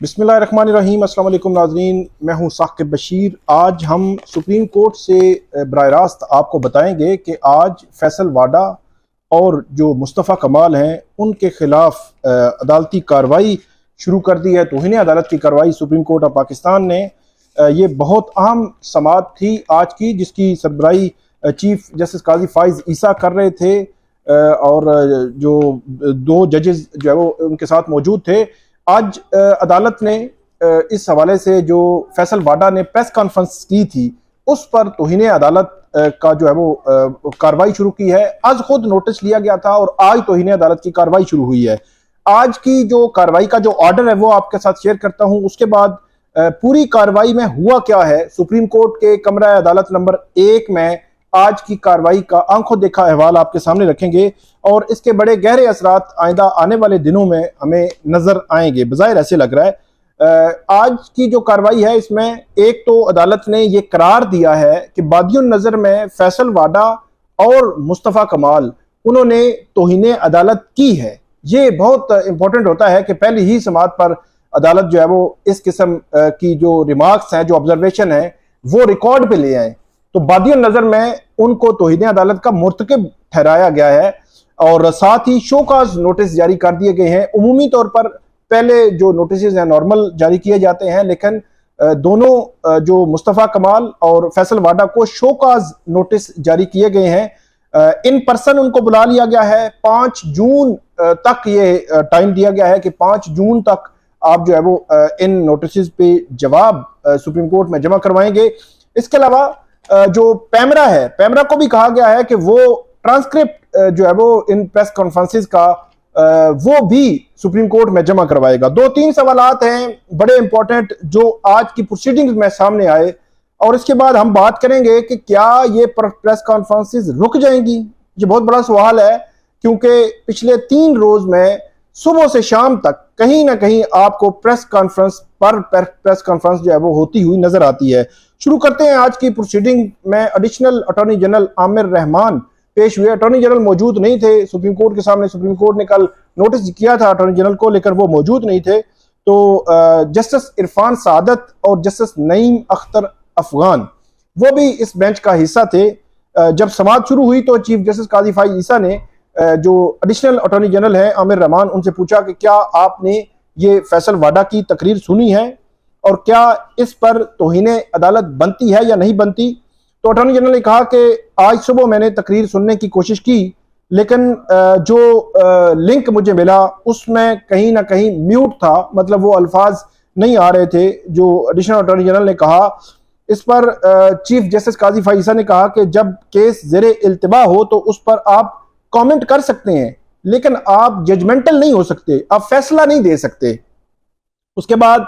बिस्मिल्लाहिर्रहमानिर्रहीम। अस्सलाम वालेकुम नाज़रीन, मैं हूं साकिब बशीर। आज हम सुप्रीम कोर्ट से बराह रास्त आपको बताएंगे कि आज फैसल वाडा और जो मुस्तफ़ा कमाल हैं उनके ख़िलाफ़ अदालती कार्रवाई शुरू कर दी है। तौहीन अदालत की कार्रवाई सुप्रीम कोर्ट ऑफ पाकिस्तान ने ये बहुत अहम समाअत थी आज की, जिसकी सरबराही चीफ जस्टिस काजी फाइज ईसा कर रहे थे और जो दो जजेस जो है वो उनके साथ मौजूद थे। आज अदालत ने इस हवाले से जो फैसल वाडा ने प्रेस कॉन्फ्रेंस की थी उस पर तौहीन अदालत का जो है वो कार्रवाई शुरू की है। आज खुद नोटिस लिया गया था और आज तौहीन अदालत की कार्रवाई शुरू हुई है। आज की जो कार्रवाई का जो ऑर्डर है वो आपके साथ शेयर करता हूं। उसके बाद पूरी कार्रवाई में हुआ क्या है, सुप्रीम कोर्ट के कमरा अदालत नंबर 1 में आज की कार्रवाई का आंखों देखा अहवाल आपके सामने रखेंगे और इसके बड़े गहरे असरात आइंदा आने वाले दिनों में हमें नजर आएंगे। बज़ाहिर ऐसे लग रहा है आज की जो कार्रवाई है इसमें एक तो अदालत ने यह करार दिया है कि बादियुन नजर में फैसल वाडा और मुस्तफ़ा कमाल उन्होंने तौहीन अदालत की है। ये बहुत इंपॉर्टेंट होता है कि पहली ही समाअत पर अदालत जो है वो इस किस्म की जो रिमार्क्स हैं, जो ऑब्जर्वेशन है, वो रिकॉर्ड पे ले आए। तो बादियुन नजर में उनको तौहीन अदालत का मुर्तकिब ठहराया गया है और साथ ही शोकाज नोटिस जारी कर दिए गए हैं। उमूमी तौर पर पहले जो नोटिस हैं नॉर्मल जारी किए जाते हैं, लेकिन दोनों जो मुस्तफ़ा कमाल और फैसल वाडा को शोकाज नोटिस जारी किए गए हैं। इन पर्सन उनको बुला लिया गया है। 5 जून तक ये टाइम दिया गया है कि 5 जून तक आप जो है वो इन नोटिस पे जवाब सुप्रीम कोर्ट में जमा करवाएंगे। इसके अलावा जो पैमरा है, पैमरा को भी कहा गया है कि वो ट्रांसक्रिप्ट जो है वो इन प्रेस कॉन्फ्रेंसेस का वो भी सुप्रीम कोर्ट में जमा करवाएगा। 2-3 सवालात हैं बड़े इंपॉर्टेंट जो आज की प्रोसीडिंग्स में सामने आए और इसके बाद हम बात करेंगे कि क्या ये प्रेस कॉन्फ्रेंसेस रुक जाएंगी। ये बहुत बड़ा सवाल है क्योंकि पिछले 3 रोज में सुबह से शाम तक कहीं ना कहीं आपको प्रेस कॉन्फ्रेंस जो है वो होती हुई नजर आती है। शुरू करते हैं आज की प्रोसीडिंग में। Additional attorney general Aamir Rahman पेश हुए। अटॉर्नी जनरल मौजूद नहीं थे सुप्रीम कोर्ट के सामने। सुप्रीम कोर्ट ने कल नोटिस किया था अटॉर्नी जनरल को, लेकर वो मौजूद नहीं थे। तो जस्टिस इरफान सादत और जस्टिस नईम अख्तर अफगान वो भी इस बेंच का हिस्सा थे। जब समाअत शुरू हुई तो चीफ जस्टिस काजी फाइज ईसा ने जो एडिशनल अटॉर्नी जनरल है आमिर रहमान, उनसे पूछा कि क्या आपने ये फैसल वाडा की तकरीर सुनी है और क्या इस पर तौहीन अदालत बनती है या नहीं बनती। तो अटॉर्नी जनरल ने कहा कि आज सुबह मैंने तकरीर सुनने की कोशिश की, लेकिन जो लिंक मुझे मिला उसमें कहीं ना कहीं म्यूट था, मतलब वो अल्फाज नहीं आ रहे थे जो एडिशनल अटॉर्नी जनरल ने कहा। इस पर चीफ जस्टिस काजी फाइसा ने कहा कि जब केस ज़ेरे इल्तिबा हो तो उस पर आप कमेंट कर सकते हैं, लेकिन आप जजमेंटल नहीं हो सकते, आप फैसला नहीं दे सकते। उसके बाद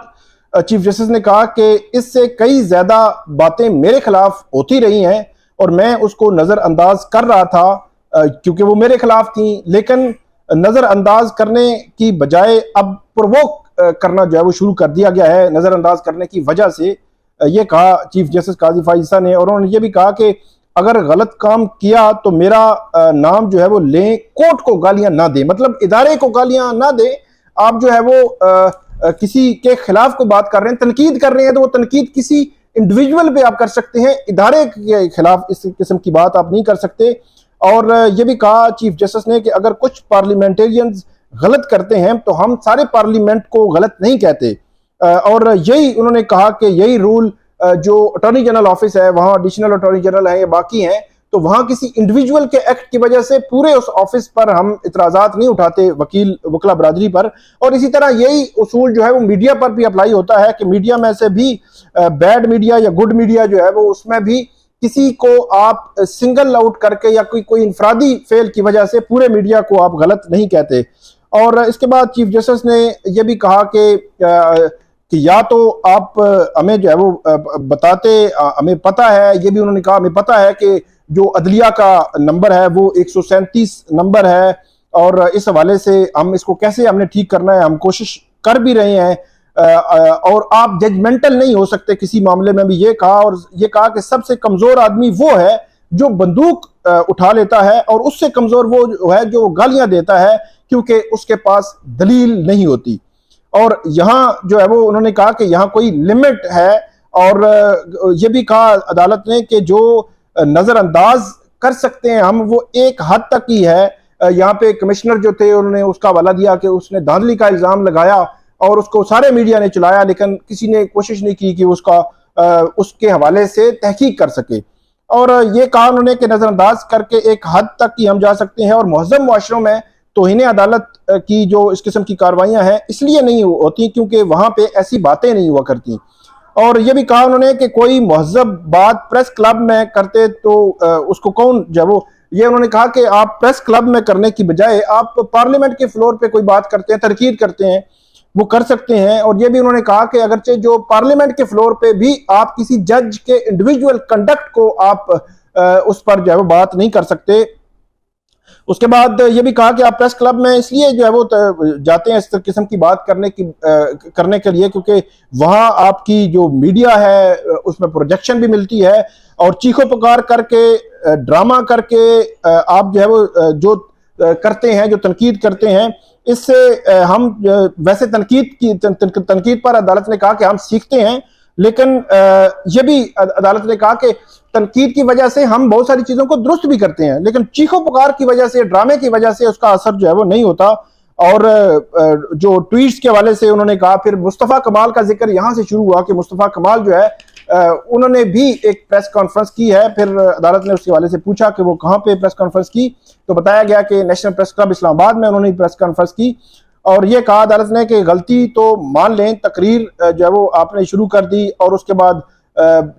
चीफ जस्टिस ने कहा कि इससे कई ज्यादा बातें मेरे खिलाफ होती रही हैं और मैं उसको नजरअंदाज कर रहा था क्योंकि वो मेरे खिलाफ थी, लेकिन नजरअंदाज करने की बजाय अब प्रोवोक करना जो है वो शुरू कर दिया गया है नजरअंदाज करने की वजह से। ये कहा चीफ जस्टिस काजी फाइसा ने और उन्होंने ये भी कहा कि अगर गलत काम किया तो मेरा नाम जो है वो लें, कोर्ट को गालियां ना दे, मतलब इदारे को गालियां ना दे। आप जो है वो किसी के खिलाफ कोई बात कर रहे हैं, तनकीद कर रहे हैं, तो वो तनकीद किसी इंडिविजुअल पे आप कर सकते हैं, इदारे के खिलाफ इस किस्म की बात आप नहीं कर सकते। और ये भी कहा चीफ जस्टिस ने कि अगर कुछ पार्लियामेंटेरियंस गलत करते हैं तो हम सारे पार्लियामेंट को गलत नहीं कहते। और यही उन्होंने कहा कि यही रूल जो अटॉर्नी जनरल ऑफिस है, वहां एडिशनल अटॉर्नी जनरल है या बाकी हैं, तो वहां किसी इंडिविजुअल के एक्ट की वजह से पूरे उस ऑफिस पर हम इतराजात नहीं उठाते, वकीला बरादरी पर। और इसी तरह यही उसूल जो है वो मीडिया पर भी अप्लाई होता है कि मीडिया में से भी बैड मीडिया या गुड मीडिया जो है वो उसमें भी किसी को आप सिंगल आउट करके या कोई इंफरादी फेल की वजह से पूरे मीडिया को आप गलत नहीं कहते। और इसके बाद चीफ जस्टिस ने यह भी कहा कि या तो आप हमें जो है वो बताते, हमें पता है, ये भी उन्होंने कहा हमें पता है कि जो अदलिया का नंबर है वो 137 नंबर है और इस हवाले से हम इसको कैसे हमने ठीक करना है, हम कोशिश कर भी रहे हैं और आप जजमेंटल नहीं हो सकते किसी मामले में भी। ये कहा और ये कहा कि सबसे कमजोर आदमी वो है जो बंदूक उठा लेता है और उससे कमजोर वो है जो गालियां देता है क्योंकि उसके पास दलील नहीं होती। और यहाँ जो है वो उन्होंने कहा कि यहाँ कोई लिमिट है, और ये भी कहा अदालत ने कि जो नजरअंदाज कर सकते हैं हम वो एक हद तक ही है। यहाँ पे कमिश्नर जो थे उन्होंने उसका हवाला दिया कि उसने धांधली का इल्जाम लगाया और उसको सारे मीडिया ने चलाया, लेकिन किसी ने कोशिश नहीं की कि उसके हवाले से तहकीक कर सके। और ये कहा उन्होंने कि नजरअंदाज करके एक हद तक ही हम जा सकते हैं, और मुहज़्ज़म मुआशरों में तौहीन अदालत की जो इस किस्म की कार्रवाइयां हैं इसलिए नहीं होती क्योंकि वहां पे ऐसी बातें नहीं हुआ करती। और ये भी कहा उन्होंने कि कोई मुहज़्ज़ब बात प्रेस क्लब में करते तो उसको कौन जब वो, ये उन्होंने कहा कि आप प्रेस क्लब में करने की बजाय आप पार्लियामेंट के फ्लोर पे कोई बात करते हैं, तनकीद करते हैं, वो कर सकते हैं। और ये भी उन्होंने कहा कि अगरचे जो पार्लियामेंट के फ्लोर पे भी आप किसी जज के इंडिविजुअल कंडक्ट को आप उस पर जो है वो बात नहीं कर सकते। उसके बाद ये भी कहा कि आप प्रेस क्लब में इसलिए जो है वो जाते हैं इस किस्म की बात करने के लिए क्योंकि वहां आपकी जो मीडिया है उसमें प्रोजेक्शन भी मिलती है, और चीखो पुकार करके ड्रामा करके आप जो है वो जो करते हैं, जो तनकीद करते हैं, इससे हम वैसे तनकीद पर अदालत ने कहा कि हम सीखते हैं, लेकिन ये भी अदालत ने कहा कि तनकीद की वजह से हम बहुत सारी चीजों को दुरुस्त भी करते हैं, लेकिन चीखो पुकार की वजह से, ड्रामे की वजह से उसका असर जो है वो नहीं होता। और जो ट्वीट्स के हवाले से उन्होंने कहा, फिर मुस्तफ़ा कमाल का जिक्र यहां से शुरू हुआ कि मुस्तफ़ा कमाल जो है उन्होंने भी एक प्रेस कॉन्फ्रेंस की है। फिर अदालत ने उसके हवाले से पूछा कि वो कहां पे प्रेस कॉन्फ्रेंस की, तो बताया गया कि नेशनल प्रेस क्लब इस्लामाबाद में उन्होंने प्रेस कॉन्फ्रेंस की। और ये कहा अदालत ने कि गलती तो मान लें, तकरीर जो है वो आपने शुरू कर दी, और उसके बाद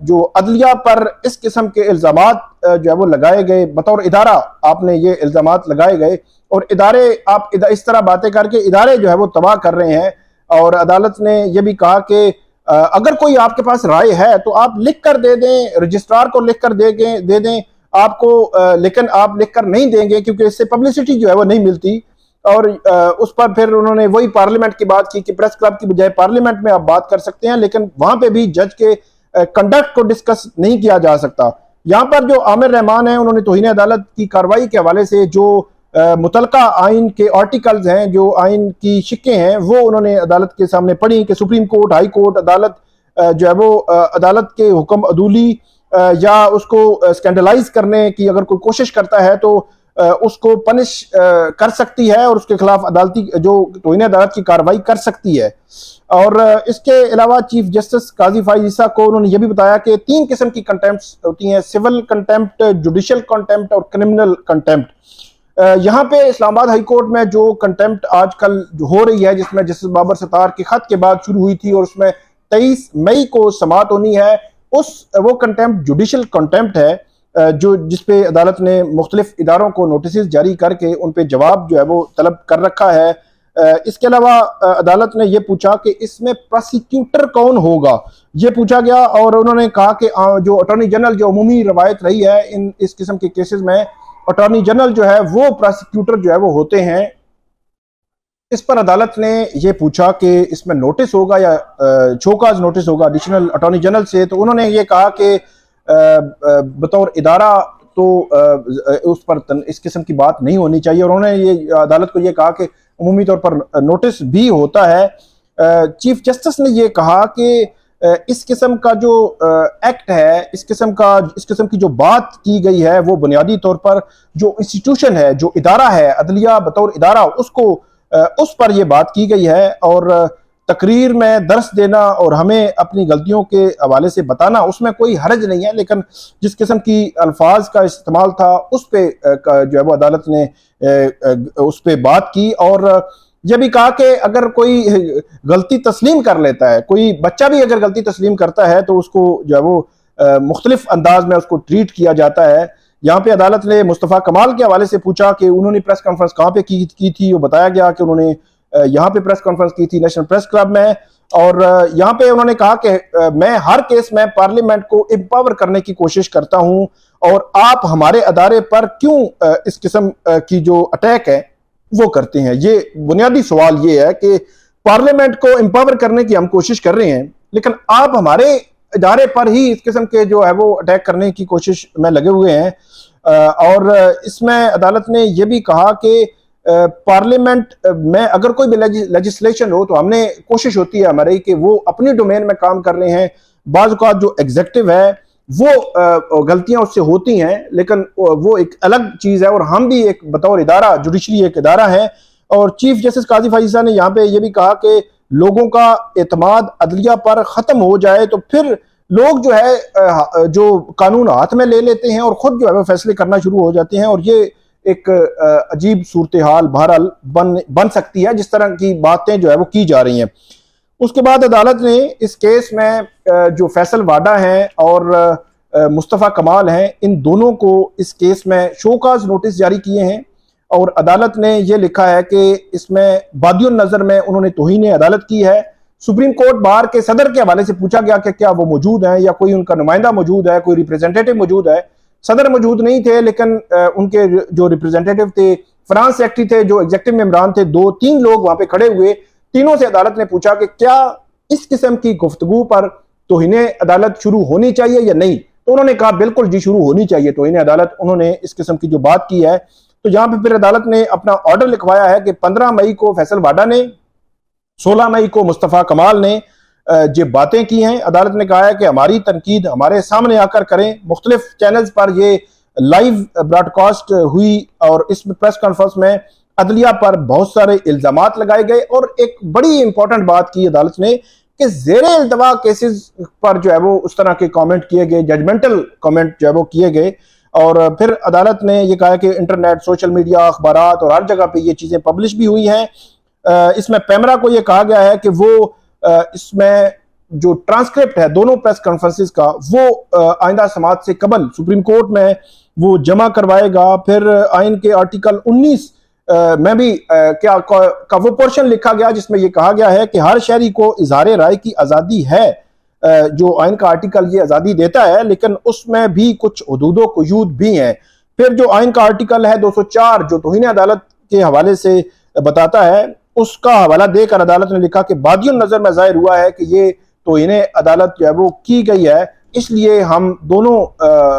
जो अदलिया पर इस किस्म के इल्जामात जो है वो लगाए गए, बतौर इदारा आपने ये इल्जामात लगाए गए, और इदारे आप इस तरह बातें करके इदारे जो है वो तबाह कर रहे हैं। और अदालत ने यह भी कहा कि अगर कोई आपके पास राय है तो आप लिख कर दे दें, रजिस्ट्रार को लिख कर दे दें आपको, लेकिन आप लिख कर नहीं देंगे क्योंकि इससे पब्लिसिटी जो है वो नहीं मिलती। और उस पर फिर उन्होंने वही पार्लियामेंट की बात की कि प्रेस क्लब की बजाय पार्लियामेंट में आप बात कर सकते हैं, लेकिन वहां पे भी जज के कंडक्ट को डिस्कस नहीं किया जा सकता। यहाँ पर जो आमिर रहमान है उन्होंने तौहीन अदालत की कार्रवाई के हवाले से जो मुतलका आइन के आर्टिकल्स हैं, जो आइन की शिक्कें हैं, वो उन्होंने अदालत के सामने पढ़ी कि सुप्रीम कोर्ट, हाई कोर्ट, अदालत जो है वो अदालत के हुक्म अदूली या उसको स्कैंडलाइज करने की अगर कोई कोशिश करता है तो उसको पनिश कर सकती है, और उसके खिलाफ अदालती जो तौहीन अदालत की कार्रवाई कर सकती है। और इसके अलावा चीफ जस्टिस काजी फाइज ईसा को उन्होंने यह भी बताया कि 3 किस्म की कंटेम्प्ट्स होती हैं, सिविल कंटेम्प्ट, जुडिशियल कंटेम्प्ट और क्रिमिनल कंटेम्प्ट। यहाँ पे इस्लामाबाद हाई कोर्ट में जो कंटेम्प्ट आजकल हो रही है, जिसमें जस्टिस बाबर सत्तार के खत के बाद शुरू हुई थी और उसमें 23 मई को समाअत होनी है, वो कंटेम्प्ट जुडिशियल कंटेम्प्ट है जो जिसपे अदालत ने मुख्तलिफ इदारों को नोटिस जारी करके उन पे जवाब जो है वो तलब कर रखा है। इसके अलावा अदालत ने यह पूछा कि इसमें प्रोसिक्यूटर कौन होगा, ये पूछा गया, और उन्होंने कहा कि जो अटॉर्नी जनरल, जो अमूमी रवायत रही है इस किस्म के केसेस में, अटॉर्नी जनरल जो है वो प्रोसिक्यूटर जो है वो होते हैं। इस पर अदालत ने यह पूछा कि इसमें नोटिस होगा या शोकाज नोटिस होगा एडिशनल अटॉर्नी जनरल से, तो उन्होंने ये कहा कि बतौर इदारा तो उस पर इस किस्म की बात नहीं होनी चाहिए, और उन्होंने ये अदालत को ये कहा कि अमूमी तौर पर नोटिस भी होता है। चीफ जस्टिस ने ये कहा कि इस किस्म का जो एक्ट है, इस किस्म की जो बात की गई है, वो बुनियादी तौर पर जो इंस्टीट्यूशन है, जो इदारा है, अदलिया बतौर इदारा, उस पर यह बात की गई है। और तकरीर में दर्स देना और हमें अपनी गलतियों के हवाले से बताना, उसमें कोई हर्ज नहीं है, लेकिन जिस किस्म की अल्फाज का इस्तेमाल था उस पे जो है वो अदालत ने उस पे बात की। और यह भी कहा कि अगर कोई गलती तस्लीम कर लेता है, कोई बच्चा भी अगर गलती तस्लीम करता है तो उसको जो है वो मुख्तलिफ अंदाज में उसको ट्रीट किया जाता है। यहाँ पे अदालत ने मुस्तफ़ा कमाल के हवाले से पूछा कि उन्होंने प्रेस कॉन्फ्रेंस कहाँ पे की थी, वो बताया गया कि उन्होंने यहाँ पे प्रेस कॉन्फ्रेंस की थी नेशनल प्रेस क्लब में। और यहाँ पे उन्होंने कहा कि मैं हर केस में पार्लियामेंट को एम्पावर करने की कोशिश करता हूँ, और आप हमारे अदारे पर क्यों इस किस्म की जो अटैक है वो करते हैं। ये बुनियादी सवाल ये है कि पार्लियामेंट को एम्पावर करने की हम कोशिश कर रहे हैं, लेकिन आप हमारे इदारे पर ही इस किस्म के जो है वो अटैक करने की कोशिश में लगे हुए हैं। और इसमें अदालत ने यह भी कहा कि पार्लियामेंट में अगर कोई भी लेजिस्लेशन हो तो हमने कोशिश होती है हमारी कि वो अपनी डोमेन में काम कर रहे हैं। बाज़ औक़ात जो एग्जीक्यूटिव है वो गलतियां उससे होती हैं, लेकिन वो एक अलग चीज़ है। और हम भी एक बतौर इदारा, जुडिशरी एक इदारा है। और चीफ जस्टिस काजी फाइज़ साहब ने यहाँ पे ये भी कहा कि लोगों का एतमाद अदलिया पर ख़त्म हो जाए तो फिर लोग जो है जो कानून हाथ में ले लेते हैं और ख़ुद जो है वो फैसले करना शुरू हो जाते हैं। और ये एक अजीब सूरत हाल बहरहाल बन सकती है जिस तरह की बातें जो है वो की जा रही हैं। उसके बाद अदालत ने इस केस में जो फैसल वाडा हैं और मुस्तफ़ा कमाल हैं, इन दोनों को इस केस में शोकाज नोटिस जारी किए हैं। और अदालत ने यह लिखा है कि इसमें बादियुन नज़र में उन्होंने तौहीन अदालत की है। सुप्रीम कोर्ट बार के सदर के हवाले से पूछा गया कि क्या वो मौजूद हैं या कोई उनका नुमाइंदा मौजूद है, कोई रिप्रेजेंटेटिव मौजूद है। सदर मौजूद नहीं थे, लेकिन उनके जो रिप्रेजेंटेटिव थे, फ्रांस सेक्रेटरी थे, जो एग्जीक्यूटिव मेंबरान थे, 2-3 लोग वहां पे खड़े हुए। तीनों से अदालत ने पूछा कि क्या इस किस्म की गुफ्तगू पर तौहीन अदालत शुरू होनी चाहिए या नहीं। तो उन्होंने कहा बिल्कुल जी शुरू होनी चाहिए तौहीन अदालत। उन्होंने इस किस्म की जो बात की है, तो यहाँ पे फिर अदालत ने अपना ऑर्डर लिखवाया है कि 15 मई को फैसल वाडा ने, 16 मई को मुस्तफ़ा कमाल ने जो बातें की हैं, अदालत ने कहा है कि हमारी तनकीद हमारे सामने आकर करें। मुख्तलिफ चैनल्स पर ये लाइव ब्रॉडकास्ट हुई और इस प्रेस कॉन्फ्रेंस में अदलिया पर बहुत सारे इल्जामात लगाए गए। और एक बड़ी इंपॉर्टेंट बात की अदालत ने कि ज़ेरे इल्तवा केसेस पर जो है वो उस तरह के कमेंट किए गए, जजमेंटल कमेंट जो है वो किए गए। और फिर अदालत ने यह कहा कि इंटरनेट, सोशल मीडिया, अखबारात और हर जगह पे ये चीज़ें पब्लिश भी हुई हैं। इसमें पैमरा को यह कहा गया है कि वो इसमें जो ट्रांसक्रिप्ट है दोनों प्रेस कॉन्फ्रेंसेस का, वो आइंदा समात से कबल सुप्रीम कोर्ट में वो जमा करवाएगा। फिर आइन के आर्टिकल 19 में भी क्या का वो पोर्शन लिखा गया जिसमें यह कहा गया है कि हर शहरी को इजहार राय की आज़ादी है। जो आइन का आर्टिकल ये आज़ादी देता है, लेकिन उसमें भी कुछ हुदूदो कुयूद भी हैं। फिर जो आइन का आर्टिकल है 204 जो तौहीन अदालत के हवाले से बताता है, उसका हवाला देकर अदालत ने लिखा कि बादियुन नज़र में ज़ाहिर हुआ है कि ये तौहीन अदालत जो है वो की गई है, इसलिए हम दोनों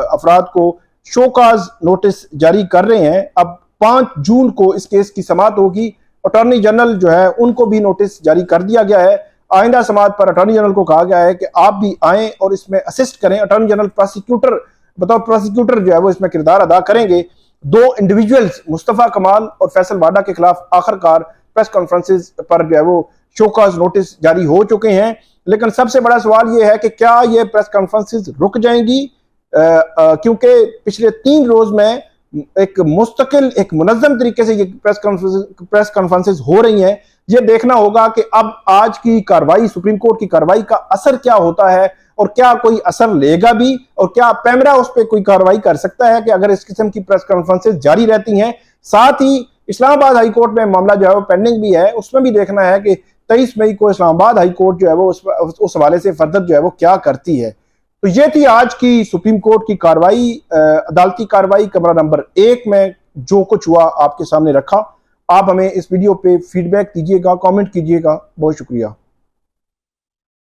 अफराद को शोकाज नोटिस जारी कर रहे हैं। अब 5 जून को इस केस की समाअत होगी। अटॉर्नी जनरल जो है उनको भी नोटिस जारी कर दिया गया है। आइंदा समाअत पर अटॉर्नी जनरल को कहा गया है कि आप भी आएँ और इसमें असिस्ट करें। अटॉर्नी जनरल प्रोसिक्यूटर जो है वो इसमें किरदार अदा करेंगे। 2 इंडिविजुअल्स मुस्तफ़ा कमाल और फैसल वाडा के खिलाफ आखिरकार प्रेस कॉन्फ्रेंसेस पर जो है वो शोकाज नोटिस जारी हो चुके हैं। लेकिन सबसे बड़ा सवाल ये है कि क्या ये प्रेस कॉन्फ्रेंसेस रुक जाएंगी, क्योंकि पिछले 3 रोज में एक मुस्तकिल, एक मुनज़्ज़म तरीके से ये प्रेस कॉन्फ्रेंसेस हो रही हैं। ये देखना होगा कि अब आज की कार्रवाई, सुप्रीम कोर्ट की कार्रवाई का असर क्या होता है और क्या कोई असर लेगा भी, और क्या पैमरा उस पर कोई कार्रवाई कर सकता है कि अगर इस किस्म की प्रेस कॉन्फ्रेंसेस जारी रहती हैं। साथ ही इस्लामाबाद हाई कोर्ट में मामला जो है वो पेंडिंग भी है, उसमें भी देखना है कि 23 मई को इस्लामाबाद हाई कोर्ट जो है वो उस हवाले से फर्दर जो है वो क्या करती है। तो ये थी आज की सुप्रीम कोर्ट की कार्रवाई, अदालती कार्रवाई कमरा नंबर 1 में जो कुछ हुआ आपके सामने रखा। आप हमें इस वीडियो पे फीडबैक दीजिएगा, कमेंट कीजिएगा। बहुत शुक्रिया।